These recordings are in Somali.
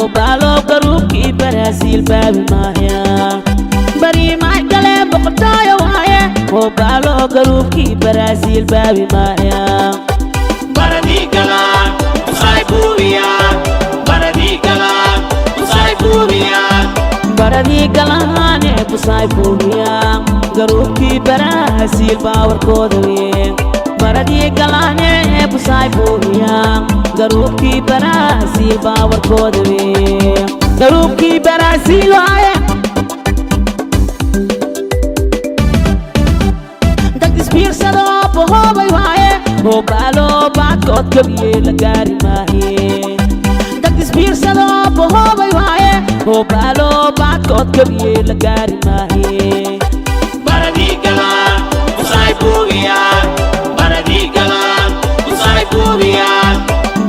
وبالو قروبكي برازيل بابي ماهيا بري ما قلب بقطايا وهايا وبالو قروبكي برازيل بابي ماهيا بردي كلام وصايبوريا بردي كلام وصايبوريا بردي كلامي وصايبوريا قروبكي برازيل باور كودوين بردي كلامي وصايبوريا قروبكي برازيل باور كودوين قروبكي برازيل وهايا بيرسلو بهوبي وهاي وبالو بعد قد كبيه لقاري ماهي دكتس بيرسلو بهوبي وهاي وبالو بعد قد كبيه لقاري ماهي بردي كلام وصايبوريا بردي كلام وصايبوريا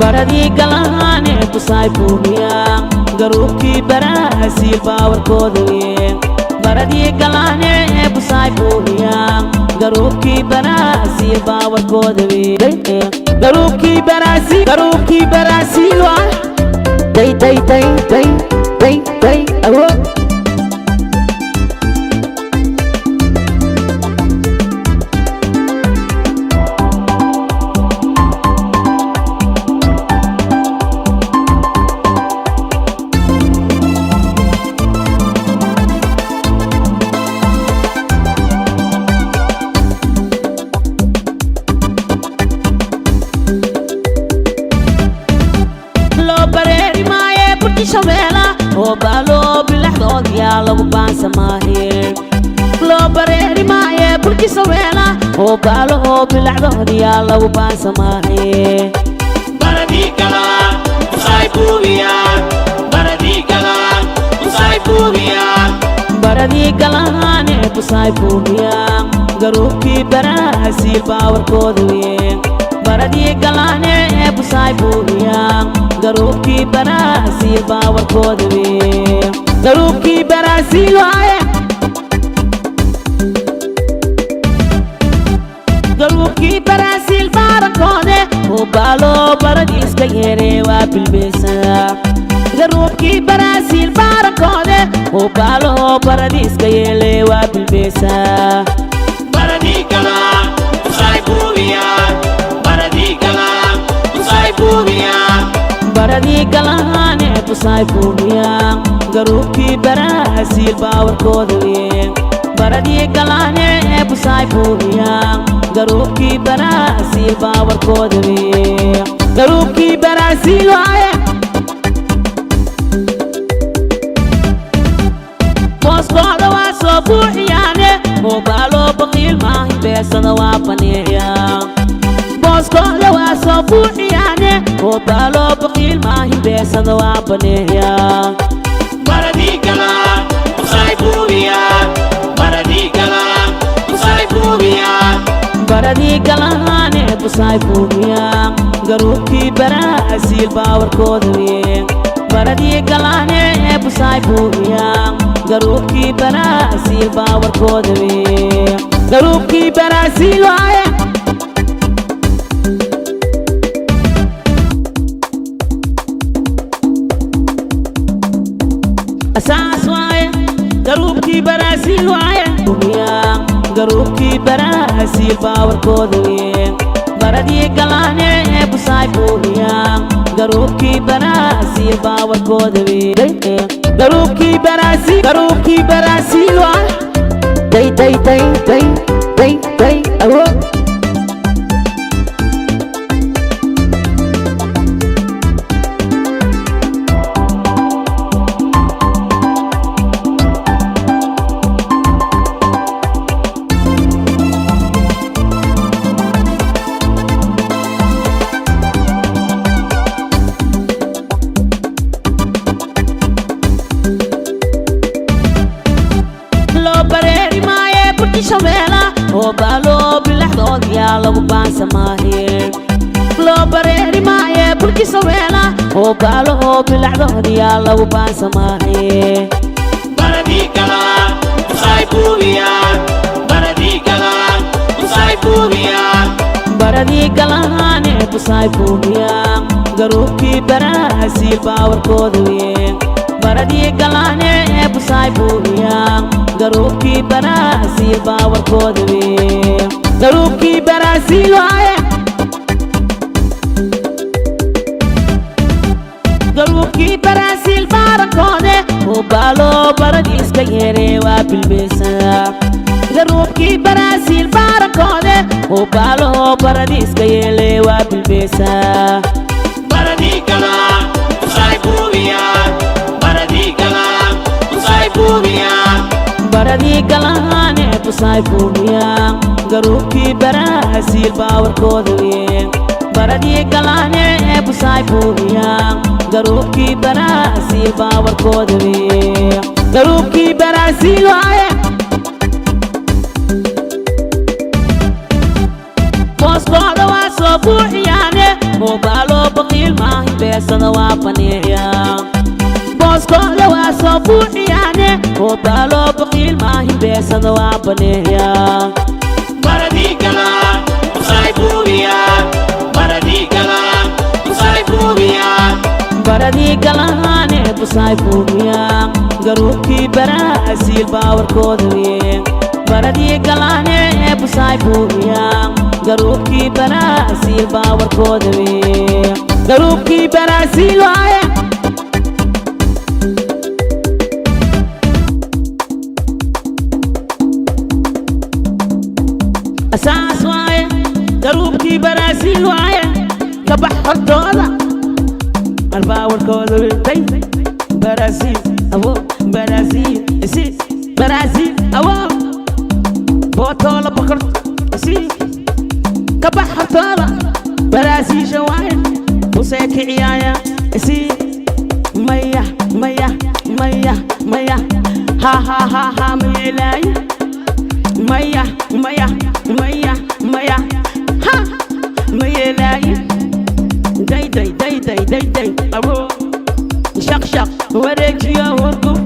بردي كلامي وصايبوريا قروبكي برازيل باور كودوين بردي كلامي وصايبوريا قروبكي برازيل باور كودوين قروبكي برازيل داي داي داي داي داي داي أهو وبالو بالحضوض يا لو بانسا ماهير لو بريري معايا بركي سوينا وبالو بالحضوض يا لو بانسا ماهير بردي كلام وصايبوريا بردي كلام وصايبوريا بردي كلامي وصايبوريا قروبكي برازيل باور كودوين بردي كلامي وصايبوريا قروبكي برازيل باور كودوين قروبكي برازيل وهاي قروبكي برازيل باركودة وبالو برديس كيري وبالبسا قروبكي برازيل باركودة وبالو برديس كيري وبالبسا بردي كلام وصايبوريا بردي كلام وصايبوريا بردي كلامي وصايبوريا قروبكي برازيل باور كودوين بردي كلامي وصايبوريا قروبكي برازيل باور كودوين قروبكي برازيل وهاي بوسكودا واسوبوحياني وبالو بقيل ماهي بيسادا وابانيا بوسكودا واسوبوحياني وبالو بقيل ماهي بيسادا وابانيا بردي كلام وصايبوريا بردي كلام وصايبوريا بردي كلامي وصايبوريا قروبكي برازيل باور كودوين بردي كلامي وصايبوريا قروبكي برازيل باور كودوين قروبكي برازيل وهاي أساس واي قروبكي برازيل واي قروبكي برازيل باور كودوين بردي كلامي وصايبوريا قروبكي برازيل باور كودوين قروبكي برازيل واي داي داي داي داي داي داي أهو وبالو بالحضوض يا لو بانسا ماهير لو بريري معايا بركي سوينا وبالو بالحضوض يا لو بانسا ماهير بردي كلام وصايبوريا بردي كلام وصايبوريا بردي كلامي وصايبوريا قروبكي برازيل باور كودوين baradii galaane ee busaay buuriyaan garuubkii Baraasiil baawarkooda weyn garuubkii Baraasiil waaye garuubkii Baraasiil baarakooda oo baaloo baradii iska yeeree waa bilbeesaa garuubkii Baraasiil baarakooda oo baaloo baradii iska yeelee waa bilbeesaa baradii galaan usay buubiyaan baradii galaan usay buubiyaan baradii galaane ee busaay buuriyaan garuubkii Baraasiil baawarkooda weyn baradii galaane ee busaay buuriyaan garuubkii Baraasiil baawarkooda weyn garuubkii Baraasiil waaye booskooda waa soo buuxiyaane oo baaloo baqiil maahin beesada waa baneeyaan booskooda waa soo buuxiyaane oo baaloo baqiil maahin beesada waa baneeyaan baradii galaan usay buubiyaan baradii galaan usay buubiyaan baradii galaane ee busaay buuriyaan garuubkii Baraasiil baawarkooda weyn baradii galaane ee busaay buuriyaan garuubkii Baraasiil baawarkooda weyn garuubkii Baraasiil waaye asaas waaye garuubkii Baraasiil waaye kabax hortooda albaawarkooda weyn Baraasiil awo Baraasiil isi Baraasiil awo bootoola bakar isi kabax hortooda Baraasiisha waaye busee kiciyaaya isi maya maya maya maya ha ha ha ha mayelaaye maya maya maya maya ha mayelaaye day day day day day day awo shaq shaq wareejiyo hurgub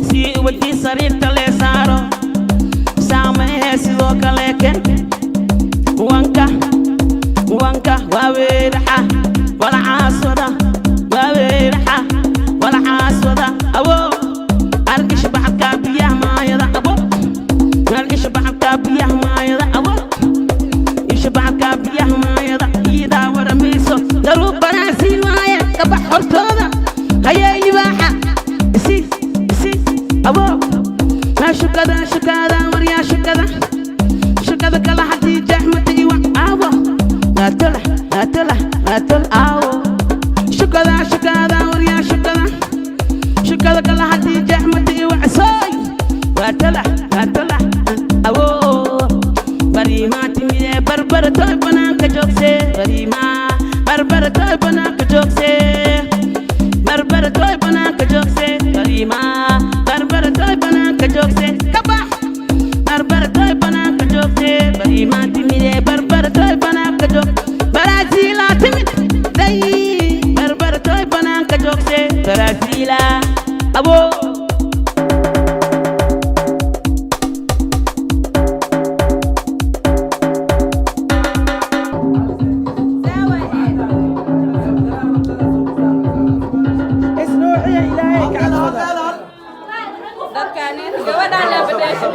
si wadii sariirta lee saaro saamahe sidoo kale ken wanka wanka waa weeraxa wala caaswada waa weeraxa wala caaswada awo argisha baxalkaa biyaha maayada abo argisha baxalkaa biyaha maayada abo isha baxalkaa biyaha maayada iidaa waramayso garuub Baraasiil waaye kabax hortooda hayee ibaaxa isi isi abo shukada shukada waryaa shukada shukada kala hadii jaxmata iwa abo atala atala atala awo shukada shukada waryaa shukada shukada kala hadii jaxmata iwa sooy atala atala awo bariima timide barbara toy banaanka joogse bariima barbara toy banaanka joogse barbara toy banaanka joogse bariima barbara toy banaanka joogse kabax barbara toy banaanka joogse bariima timide barbara toy banaanka joog Baraasiila timid day barbara toy banaanka joogse Baraasiila abo dadkaan gabadhaan la badashay